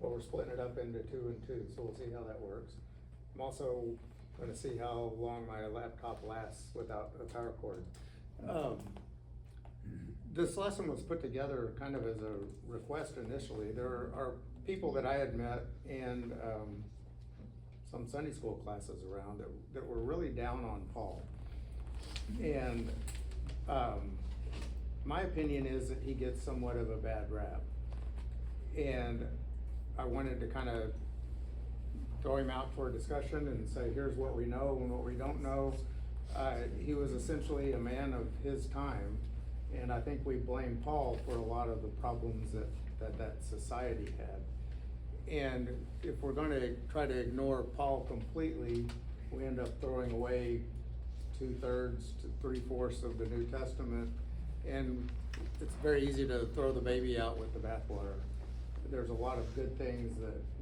but we're splitting it up into 2 and 2, so we'll see how that works. I'm also gonna see how long my laptop lasts without a power cord. This lesson was put together kind of as a request initially. There are people that I had met and some Sunday school classes around that were really down on Paul. And my opinion is that he gets somewhat of a bad rap. And I wanted to kind of throw him out for a discussion and say, here's what we know and what we don't know. He was essentially a man of his time, and I think we blame Paul for a lot of the problems that society had. And if we're going to try to ignore Paul completely, we end up throwing away 2/3 to 3/4 of the New Testament, and it's very easy to throw the baby out with the bathwater. There's a lot of good things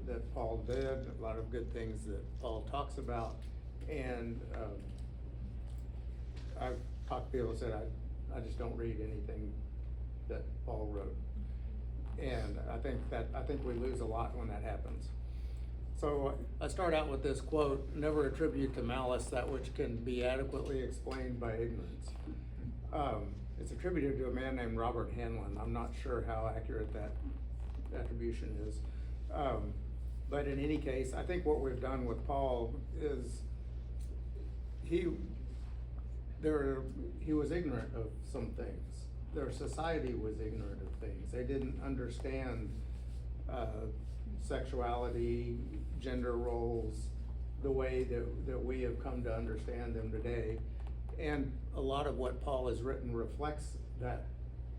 that Paul did, a lot of good things that Paul talks about, and I've talked to people who said I just don't read anything that Paul wrote, and I think we lose a lot when that happens. So I start out with this quote: "Never attribute to malice that which can be adequately explained by ignorance." It's attributed to a man named Robert Hanlon. I'm not sure how accurate that attribution is. But in any case, I think what we've done with Paul is he was ignorant of some things. Their society was ignorant of things. They didn't understand sexuality, gender roles, the way that we have come to understand them today. And a lot of what Paul has written reflects that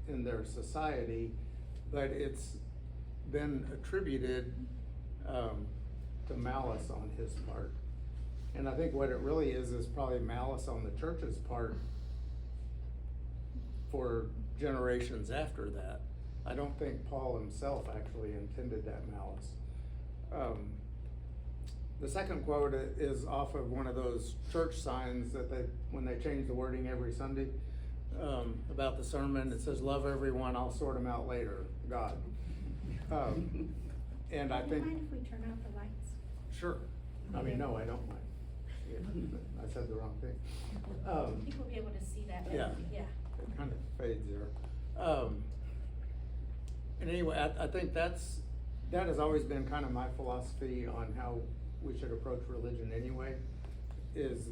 in their society, but it's been attributed to malice on his part. And I think what it really is probably malice on the church's part for generations after that. I don't think Paul himself actually intended that malice. The second quote is off of one of those church signs that when they change the wording every Sunday about the sermon. It says, "Love everyone, I'll sort them out later, God." And I think. Do you mind if we turn out the lights? Sure. I mean, no, I don't mind. Yeah, I said the wrong thing. People will be able to see that. Yeah. Yeah. It kind of fades there. And anyway, I think that has always been kind of my philosophy on how we should approach religion anyway, is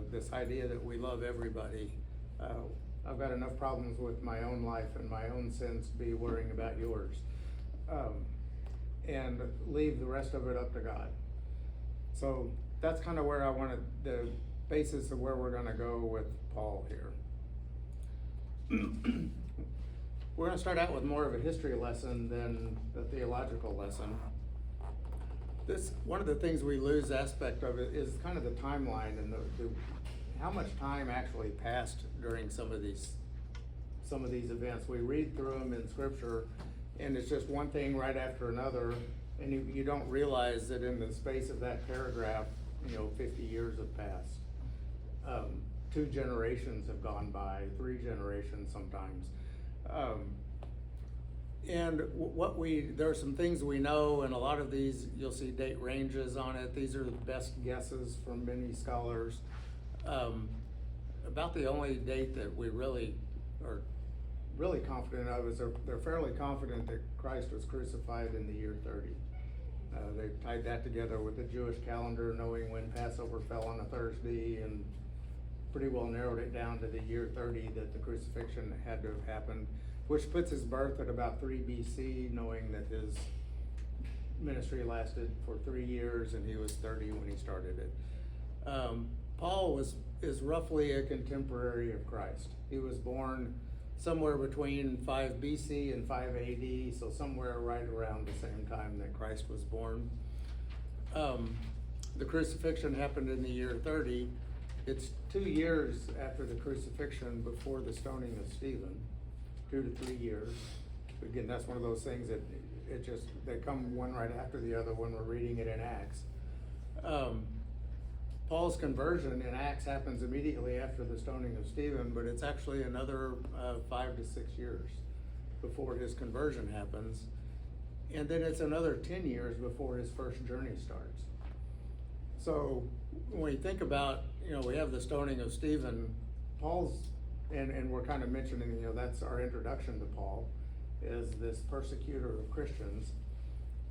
this idea that we love everybody. I've got enough problems with my own life and my own sins to be worrying about yours. And leave the rest of it up to God. So that's kind of where I wanted the basis of where we're going to go with Paul here. We're going to start out with more of a history lesson than a theological lesson. One of the things we lose aspect of it is kind of the timeline and how much time actually passed during some of these events. We read through them in Scripture, and it's just one thing right after another, and you don't realize that in the space of that paragraph, 50 years have passed. 2 generations have gone by, 3 generations sometimes. And there are some things we know, and a lot of these, you'll see date ranges on it. These are the best guesses from many scholars. About the only date that we really are really confident of is they're fairly confident that Christ was crucified in the year 30. They tied that together with the Jewish calendar, knowing when Passover fell on a Thursday, and pretty well narrowed it down to the year 30 that the crucifixion had to have happened, which puts his birth at about 3 BC, knowing that his ministry lasted for 3 years and he was 30 when he started it. Paul is roughly a contemporary of Christ. He was born somewhere between 5 BC and 5 AD, so somewhere right around the same time that Christ was born. The crucifixion happened in the year 30. It's 2 years after the crucifixion before the stoning of Stephen, 2 to 3 years. Again, that's one of those things that they come one right after the other when we're reading it in Acts. Paul's conversion in Acts happens immediately after the stoning of Stephen, but it's actually another 5 to 6 years before his conversion happens. And then it's another 10 years before his first journey starts. So when you think about, we have the stoning of Stephen, and we're kind of mentioning, that's our introduction to Paul, is this persecutor of Christians.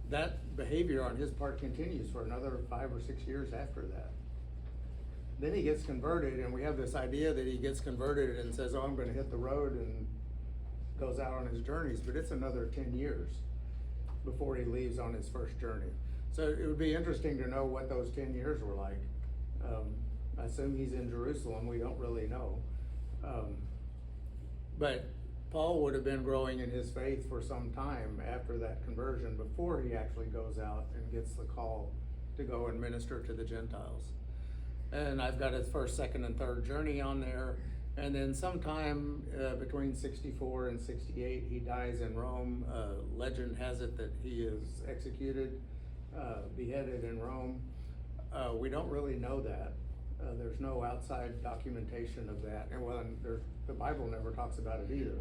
That behavior on his part continues for another 5 or 6 years after that. Then he gets converted, and we have this idea that he gets converted and says, I'm going to hit the road, and goes out on his journeys, but it's another 10 years before he leaves on his first journey. So it would be interesting to know what those 10 years were like. I assume he's in Jerusalem, we don't really know. But Paul would have been growing in his faith for some time after that conversion before he actually goes out and gets the call to go and minister to the Gentiles. And I've got his first, second, and third journey on there. And then sometime between 64 and 68, he dies in Rome. Legend has it that he is executed, beheaded in Rome. We don't really know that. There's no outside documentation of that. And the Bible never talks about it either.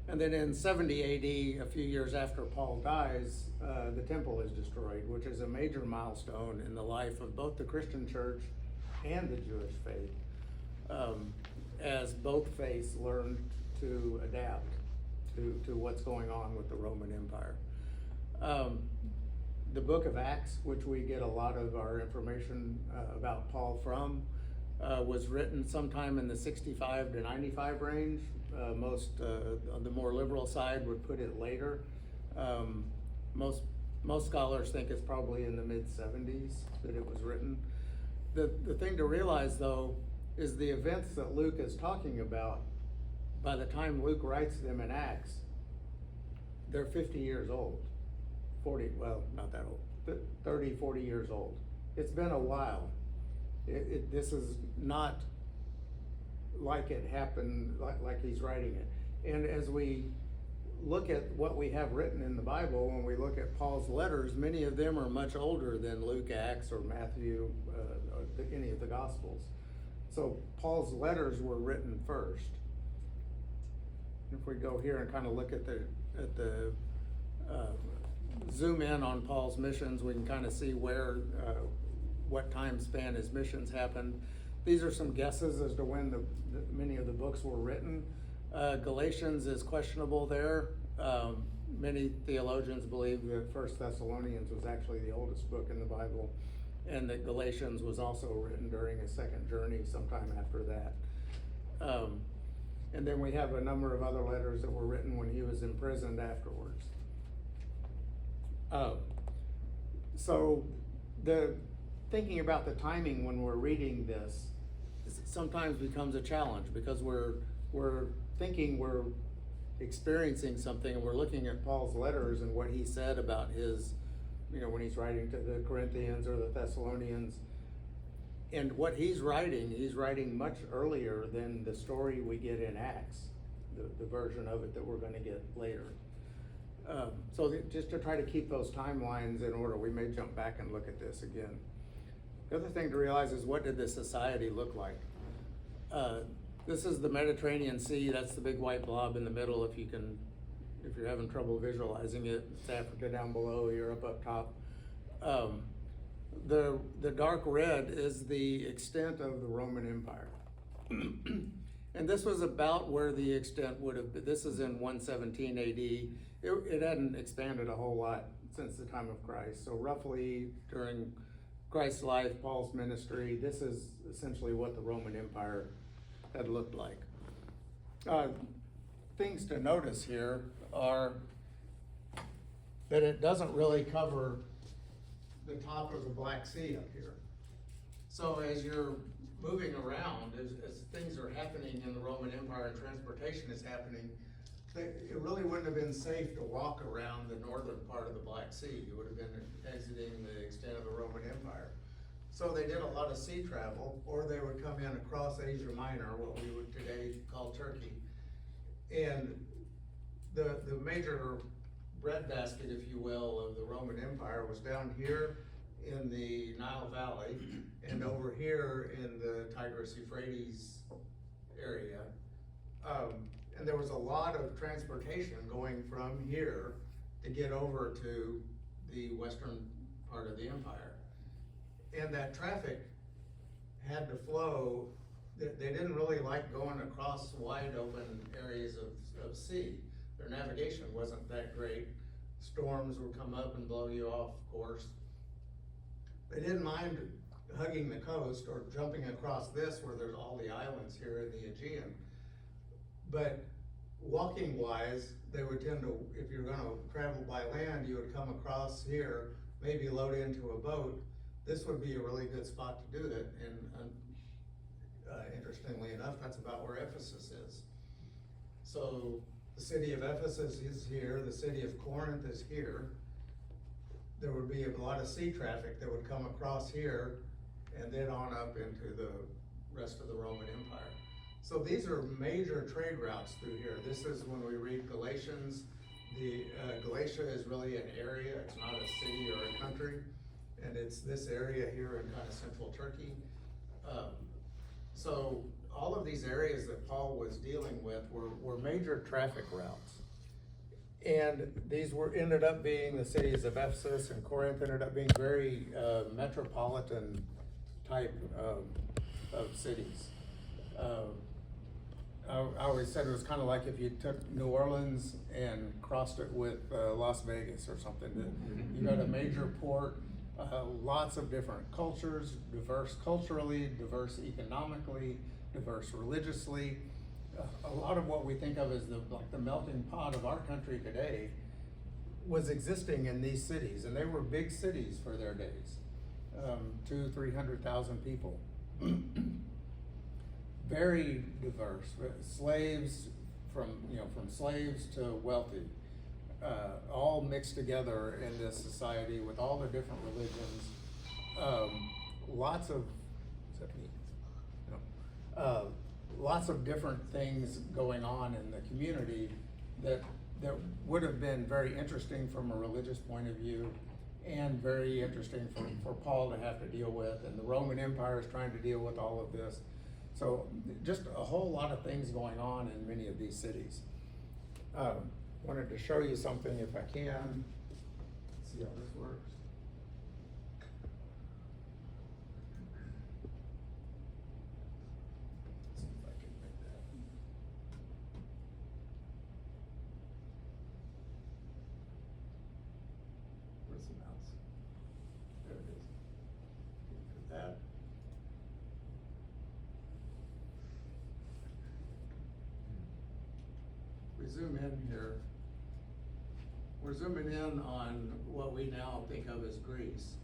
And then in 70 AD, a few years after Paul dies, the temple is destroyed, which is a major milestone in the life of both the Christian church and the Jewish faith, as both faiths learned to adapt to what's going on with the Roman Empire. The book of Acts, which we get a lot of our information about Paul from, was written sometime in the 65 to 95 range. Most on the more liberal side would put it later. Most scholars think it's probably in the mid-70s that it was written. The thing to realize, though, is the events that Luke is talking about, by the time Luke writes them in Acts, they're 50 years old. 40, well, not that old, 30, 40 years old. It's been a while. This is not like it happened, like he's writing it. And as we look at what we have written in the Bible, when we look at Paul's letters, many of them are much older than Luke, Acts, or Matthew, or any of the Gospels. So Paul's letters were written first. If we go here and kind of look at the zoom in on Paul's missions, we can kind of see what time span his missions happened. These are some guesses as to when many of the books were written. Galatians is questionable there. Many theologians believe that 1 Thessalonians was actually the oldest book in the Bible, and that Galatians was also written during his second journey sometime after that. And then we have a number of other letters that were written when he was imprisoned afterwards. So thinking about the timing when we're reading this sometimes becomes a challenge, because we're thinking we're experiencing something, and we're looking at Paul's letters and what he said about his, when he's writing to the Corinthians or the Thessalonians, and what he's writing much earlier than the story we get in Acts, the version of it that we're going to get later. So just to try to keep those timelines in order, we may jump back and look at this again. The other thing to realize is, what did this society look like? This is the Mediterranean Sea. That's the big white blob in the middle. If you're having trouble visualizing it, it's Africa down below, Europe up top. The dark red is the extent of the Roman Empire. And this was about where the extent would have been. This is in 117 AD. It hadn't expanded a whole lot since the time of Christ. So roughly during Christ's life, Paul's ministry, this is essentially what the Roman Empire had looked like. Things to notice here are that it doesn't really cover the top of the Black Sea up here. So as you're moving around, as things are happening in the Roman Empire and transportation is happening, it really wouldn't have been safe to walk around the northern part of the Black Sea. You would have been exiting the extent of the Roman Empire. So they did a lot of sea travel, or they would come in across Asia Minor, what we would today call Turkey. And the major breadbasket, if you will, of the Roman Empire was down here in the Nile Valley and over here in the Tigris-Euphrates area. And there was a lot of transportation going from here to get over to the western part of the empire. And that traffic had to flow. They didn't really like going across wide open areas of sea. Their navigation wasn't that great. Storms would come up and blow you off course. They didn't mind hugging the coast or jumping across this where there's all the islands here in the Aegean. But walking wise, they would tend to, if you're gonna travel by land, you would come across here, maybe load into a boat. This would be a really good spot to do that, and interestingly enough, that's about where Ephesus is. So the city of Ephesus is here, the city of Corinth is here. There would be a lot of sea traffic that would come across here and then on up into the rest of the Roman Empire. So these are major trade routes through here. This is when we read Galatians. The Galatia is really an area, it's not a city or a country. And it's this area here in kind of central Turkey. So all of these areas that Paul was dealing with were major traffic routes. And these ended up being the cities of Ephesus and Corinth ended up being very metropolitan type of cities. I always said it was kind of like if you took New Orleans and crossed it with Las Vegas or something. You got a major port, lots of different cultures, diverse culturally, diverse economically, diverse religiously. A lot of what we think of as the melting pot of our country today was existing in these cities, and they were big cities for their days. 200,000-300,000 people. Very diverse, slaves from slaves to wealthy, all mixed together in this society with all the different religions. Lots of, is that me? No. Lots of different things going on in the community that would have been very interesting from a religious point of view and very interesting for Paul to have to deal with, and the Roman Empire is trying to deal with all of this. So just a whole lot of things going on in many of these cities. Wanted to show you something if I can. Let's see how this works. Let's see if I can make that. Where's the mouse? There it is. Put that. We zoom in here. We're zooming in on what we now think of as Greece.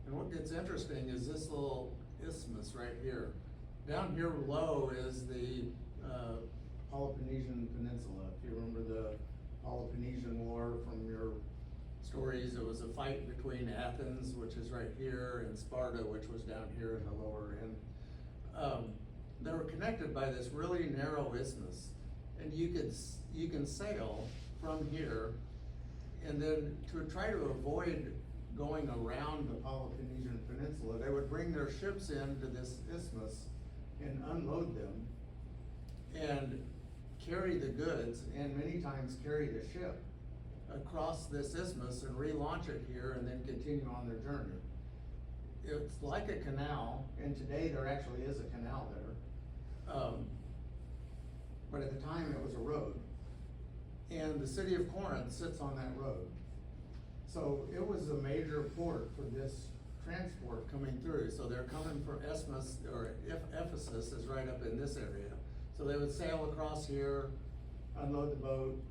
And what gets interesting is this little isthmus right here. Down here below is the Peloponnesian Peninsula. If you remember the Peloponnesian War from your stories, it was a fight between Athens, which is right here, and Sparta, which was down here in the lower end. They were connected by this really narrow isthmus, and you can sail from here, and then to try to avoid going around the Peloponnesian Peninsula, they would bring their ships into this isthmus and unload them and carry the goods, and many times carry the ship across this isthmus and relaunch it here and then continue on their journey. It's like a canal, and today there actually is a canal there. But at the time it was a road. And the city of Corinth sits on that road. So it was a major port for this transport coming through. So they're coming from Ephesus is right up in this area. So they would sail across here, unload the boat,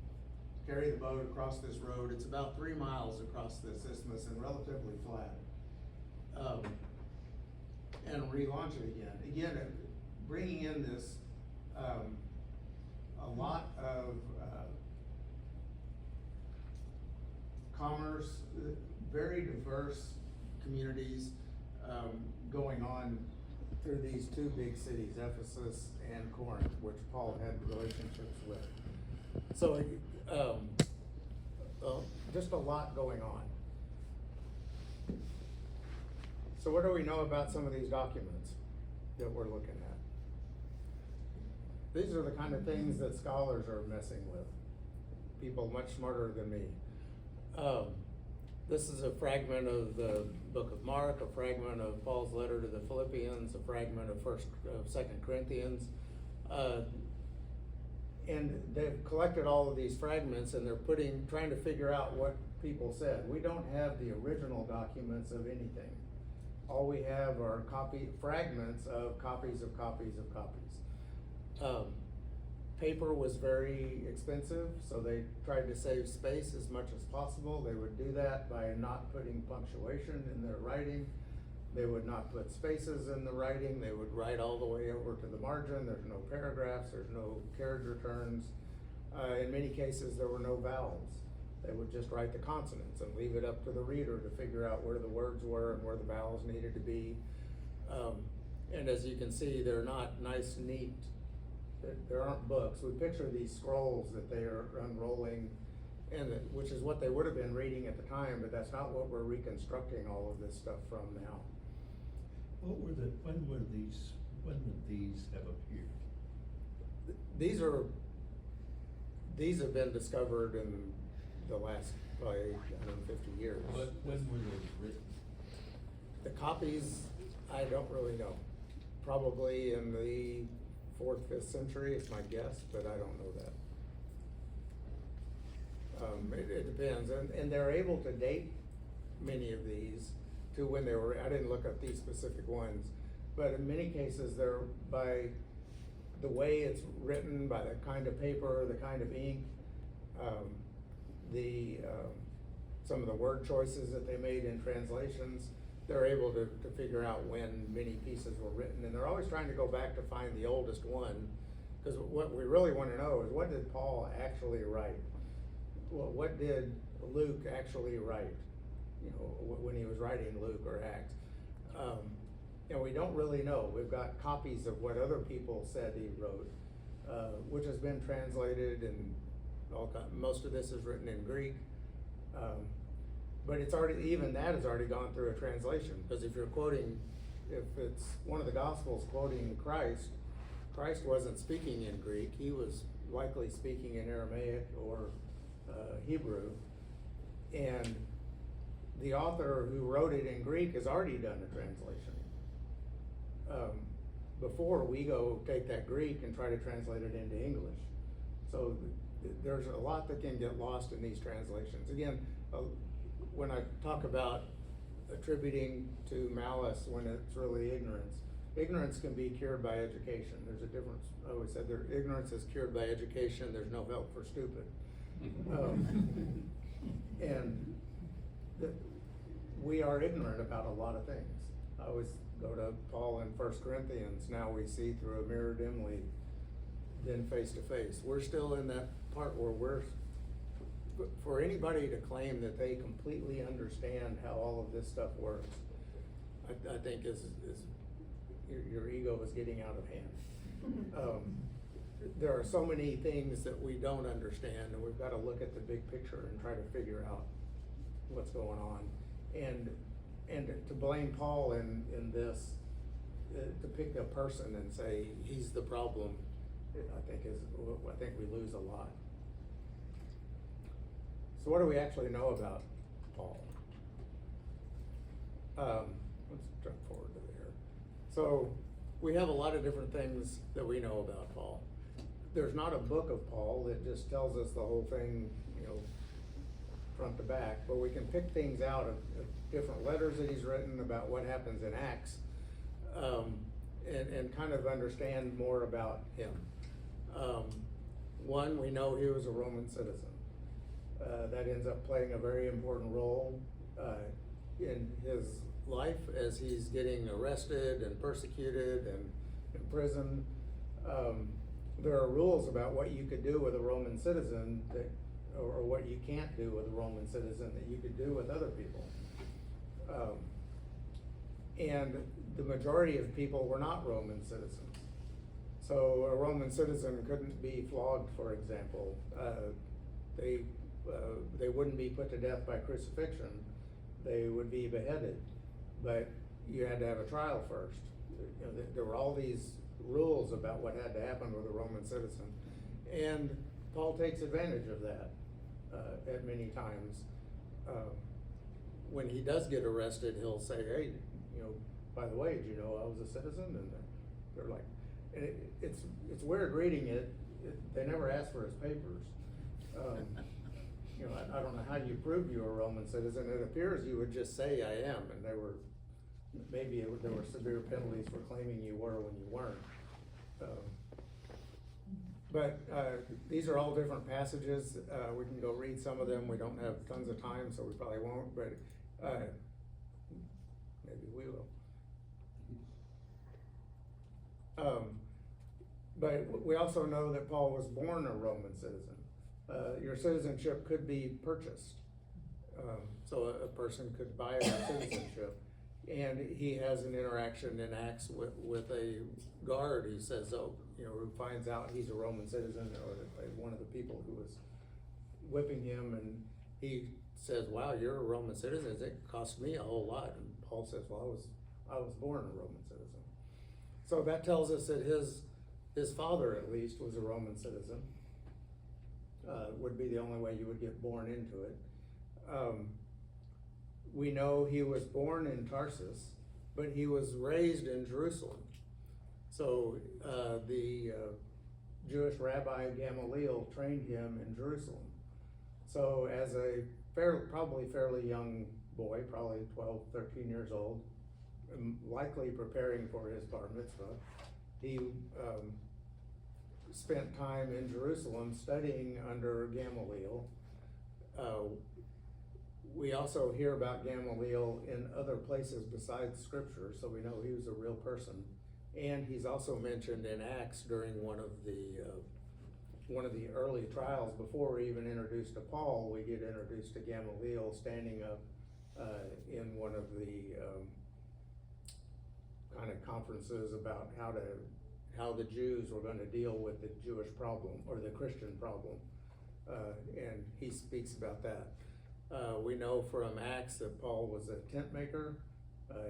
carry the boat across this road. It's about 3 miles across this isthmus and relatively flat. And relaunch it again. Again, bringing in this, a lot of commerce, very diverse communities going on through these two big cities, Ephesus and Corinth, which Paul had relationships with. So just a lot going on. So what do we know about some of these documents that we're looking at? these are the kind of things that scholars are messing with. People much smarter than me. This is a fragment of the book of Mark, a fragment of Paul's letter to the Philippians, a fragment of 2nd Corinthians. And they've collected all of these fragments and they're trying to figure out what people said. We don't have the original documents of anything. All we have are fragments of copies of copies of copies. Paper was very expensive, so they tried to save space as much as possible. They would do that by not putting punctuation in their writing. They would not put spaces in the writing. They would write all the way over to the margin. There's no paragraphs, there's no carriage returns. In many cases, there were no vowels. They would just write the consonants and leave it up to the reader to figure out where the words were and where the vowels needed to be. And as you can see, they're not nice, neat. There aren't books. We picture these scrolls that they are unrolling, which is what they would have been reading at the time, but that's not what we're reconstructing all of this stuff from now. When would these have appeared? These have been discovered in the last probably 150 years. But when were those written? The copies, I don't really know. Probably in the 4th, 5th century is my guess, but I don't know that. It depends, and they're able to date many of these to when they were, I didn't look up these specific ones, but in many cases they're by the way it's written, by the kind of paper, the kind of ink, some of the word choices that they made in translations. They're able to figure out when many pieces were written, and they're always trying to go back to find the oldest one, because what we really want to know is, what did Paul actually write? What did Luke actually write, when he was writing Luke or Acts? And we don't really know. We've got copies of what other people said he wrote, which has been translated, and most of this is written in Greek. But even that has already gone through a translation, because if it's one of the Gospels quoting Christ wasn't speaking in Greek. He was likely speaking in Aramaic or Hebrew, and the author who wrote it in Greek has already done a translation. Before we go take that Greek and try to translate it into English. So there's a lot that can get lost in these translations. Again, when I talk about attributing to malice when it's really ignorance can be cured by education. There's a difference. I always said ignorance is cured by education. There's no help for stupid. And we are ignorant about a lot of things. I always go to Paul in 1 Corinthians. Now we see through a mirror dimly, then face to face. We're still in that part where for anybody to claim that they completely understand how all of this stuff works, I think your ego is getting out of hand. There are so many things that we don't understand, and we've got to look at the big picture and try to figure out what's going on. And to blame Paul in this, to pick a person and say he's the problem, I think we lose a lot. So what do we actually know about Paul? Let's jump forward to there. So we have a lot of different things that we know about Paul. There's not a book of Paul that just tells us the whole thing, front to back, but we can pick things out of different letters that he's written about what happens in Acts, and kind of understand more about him. One, we know he was a Roman citizen. That ends up playing a very important role in his life as he's getting arrested and persecuted and imprisoned. There are rules about what you could do with a Roman citizen or what you can't do with a Roman citizen that you could do with other people. And the majority of people were not Roman citizens. So a Roman citizen couldn't be flogged, for example. They wouldn't be put to death by crucifixion. They would be beheaded, but you had to have a trial first. There were all these rules about what had to happen with a Roman citizen. And Paul takes advantage of that at many times. When he does get arrested, he'll say, hey, you know, by the way, did you know I was a citizen? And they're like, and it's weird reading it. They never ask for his papers. You know, I don't know how you prove you were a Roman citizen. It appears you would just say I am, and there were severe penalties for claiming you were when you weren't. But these are all different passages. We can go read some of them. We don't have tons of time, so we probably won't, but maybe we will. But we also know that Paul was born a Roman citizen. Your citizenship could be purchased. So a person could buy your citizenship. And he has an interaction in Acts with a guard who says, oh, you know, who finds out he's a Roman citizen, or one of the people who was whipping him, and he says, wow, you're a Roman citizen, it cost me a whole lot. And Paul says, well, I was born a Roman citizen. So that tells us that his father, at least, was a Roman citizen. Would be the only way you would get born into it. We know he was born in Tarsus, but he was raised in Jerusalem. So the Jewish rabbi Gamaliel trained him in Jerusalem. So as a probably fairly young boy, probably 12, 13 years old, likely preparing for his bar mitzvah, he spent time in Jerusalem studying under Gamaliel. We also hear about Gamaliel in other places besides Scripture, so we know he was a real person. And he's also mentioned in Acts during one of the early trials. Before we're even introduced to Paul, we get introduced to Gamaliel standing up in one of the kind of conferences about how the Jews were going to deal with the Jewish problem or the Christian problem, and he speaks about that. We know from Acts that Paul was a tent maker.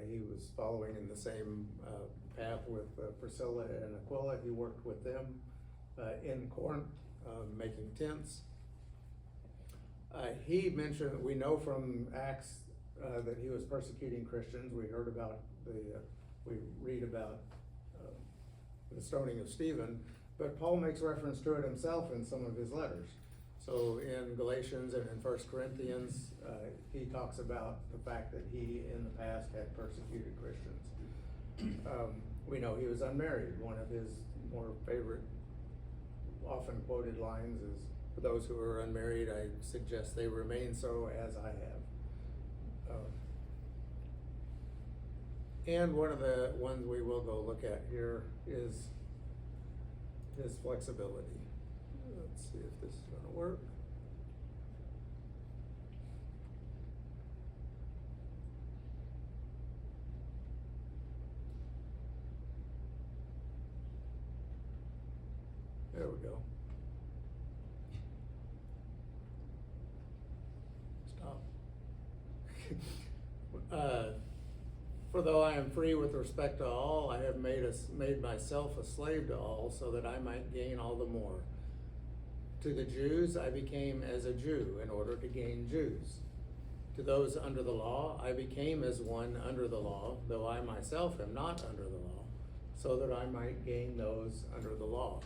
He was following in the same path with Priscilla and Aquila. He worked with them in Corinth, making tents. We know from Acts that he was persecuting Christians. We read about the stoning of Stephen, but Paul makes reference to it himself in some of his letters. So in Galatians and in 1 Corinthians, he talks about the fact that he in the past had persecuted Christians. We know he was unmarried. One of his more favorite, often quoted lines is, for those who are unmarried, I suggest they remain so as I have. And one of the ones we will go look at here is his flexibility. Let's see if this is going to work. There we go. Stop. For though I am free with respect to all, I have made myself a slave to all, so that I might gain all the more. To the Jews I became as a Jew in order to gain Jews. To those under the law I became as one under the law, though I myself am not under the law, so that I might gain those under the law.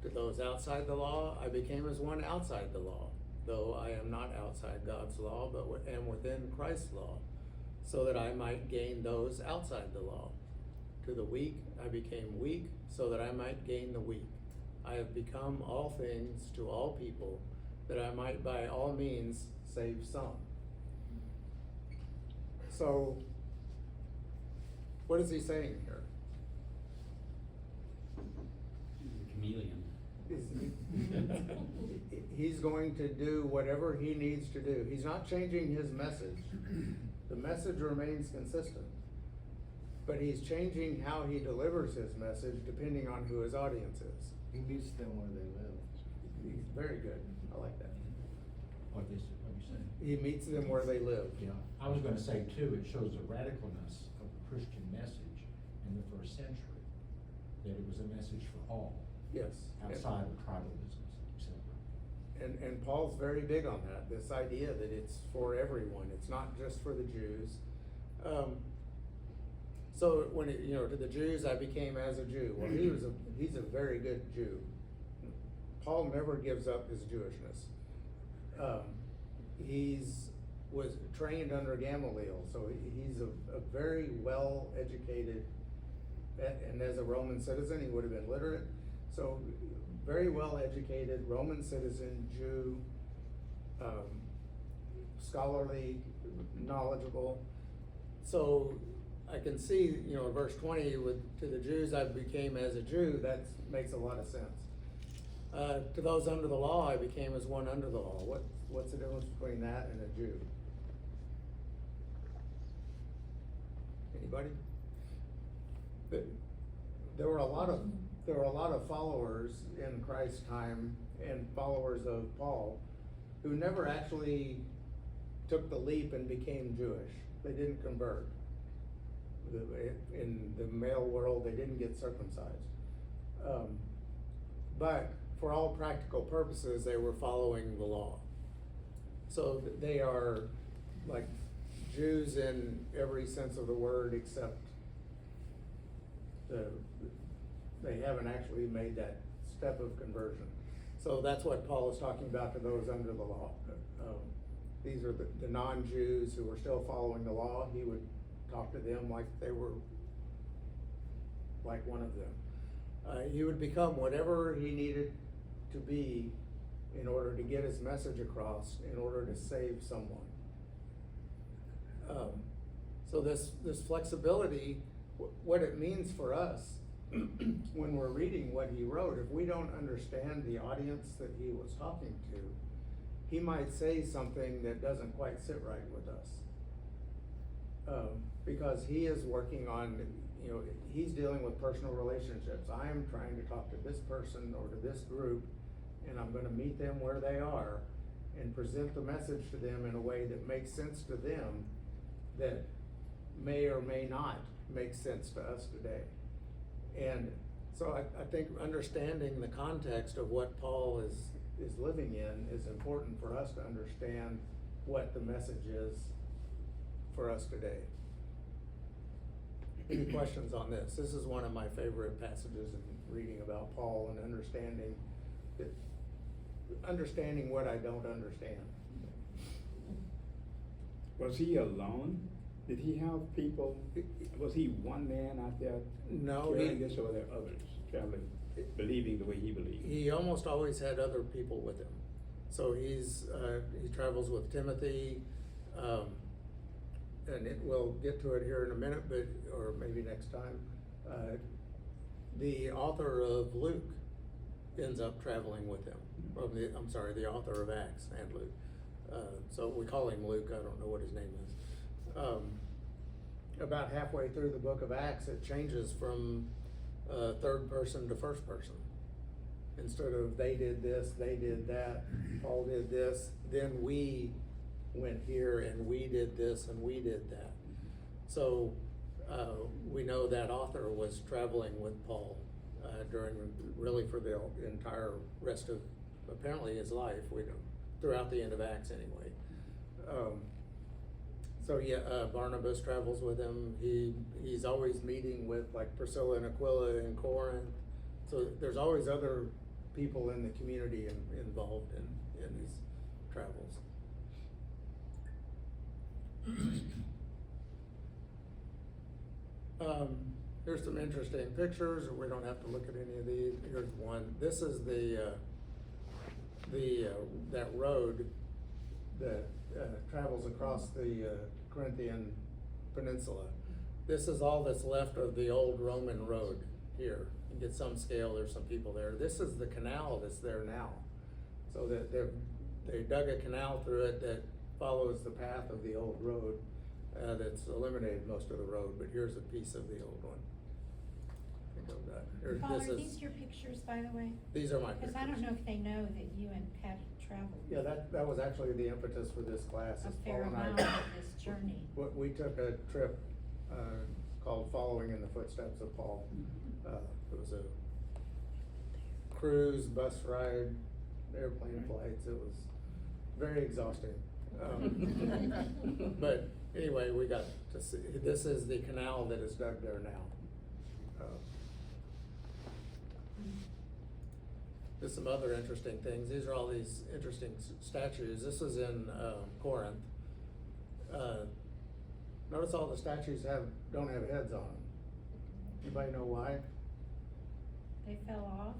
To those outside the law I became as one outside the law, though I am not outside God's law, but am within Christ's law, so that I might gain those outside the law. To the weak I became weak, so that I might gain the weak. I have become all things to all people, that I might by all means save some. So, what is he saying here? Chameleon. He's going to do whatever he needs to do. He's not changing his message. The message remains consistent. But he's changing how he delivers his message depending on who his audience is. He meets them where they live. Very good. I like that. What you saying? He meets them where they live. Yeah, I was gonna say too, it shows the radicalness of the Christian message in the first century. that it was a message for all, Yes. outside of tribalism, etc. And Paul's very big on that, this idea that it's for everyone, it's not just for the Jews. So when it, to the Jews, I became as a Jew. Well, he's a very good Jew. Paul never gives up his Jewishness. Was trained under Gamaliel, so he's a very well-educated, and as a Roman citizen, he would have been literate. So very well-educated Roman citizen, Jew, scholarly, knowledgeable. So I can see, verse 20, to the Jews I became as a Jew, that makes a lot of sense. To those under the law, I became as one under the law. What's the difference between that and a Jew? Anybody? There were a lot of followers in Christ's time and followers of Paul who never actually took the leap and became Jewish. They didn't convert. In the male world, they didn't get circumcised. But for all practical purposes, they were following the law. So they are like Jews in every sense of the word, except they haven't actually made that step of conversion. So that's what Paul is talking about to those under the law. These are the non-Jews who were still following the law. He would talk to them like they were like one of them. He would become whatever he needed to be in order to get his message across, in order to save someone. So this flexibility, what it means for us when we're reading what he wrote, if we don't understand the audience that he was talking to, he might say something that doesn't quite sit right with us. Because he is working on, he's dealing with personal relationships. I am trying to talk to this person or to this group, and I'm gonna meet them where they are and present the message to them in a way that makes sense to them, that may or may not make sense to us today. And so I think understanding the context of what Paul is living in is important for us to understand what the message is for us today. Any questions on this? This is one of my favorite passages in reading about Paul and understanding what I don't understand. Was he alone? Did he have people? Was he one man out there No, carrying this, or were there others traveling, believing the way he believed? He almost always had other people with him. So he travels with Timothy, and we'll get to it here in a minute, or maybe next time. The author of Luke ends up traveling with him. The author of Acts and Luke. So we call him Luke, I don't know what his name is. About halfway through the book of Acts, it changes from third person to first person. Instead of they did this, they did that, Paul did this, then we went here and we did this and we did that. So we know that author was traveling with Paul for the entire rest of apparently his life. We don't, throughout the end of Acts anyway. Barnabas travels with him. He's always meeting with like Priscilla and Aquila in Corinth. So there's always other people in the community involved in these travels. Here's some interesting pictures. We don't have to look at any of these. Here's one. This is that road that travels across the Corinthian peninsula. This is all that's left of the old Roman road here. You get some scale, there's some people there. This is the canal that's there now. So that they dug a canal through it that follows the path of the old road that's eliminated most of the road, but here's a piece of the old one. Think of that. Paul, are these your pictures, by the way? These are my pictures. Because I don't know if they know that you and Pat traveled. Yeah, that was actually the impetus for this class. A is fair Paul and I- amount of this journey. We took a trip called Following in the Footsteps of Paul. It was a cruise, bus ride, airplane flights, it was very exhausting. But anyway, we got to see, this is the canal that is dug there now. There's some other interesting things. These are all these interesting statues. This is in Corinth. Notice all the statues don't have heads on them. Anybody know why? They fell off?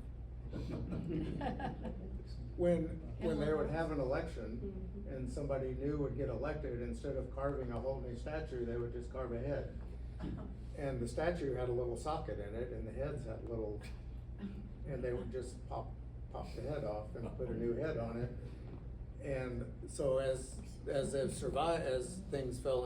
When they would have an election and somebody new would get elected, instead of carving a whole new statue, they would just carve a head. And the statue had a little socket in it, and the heads had little, and they would just pop the head off and put a new head on it. And so as they've survived, as things fell into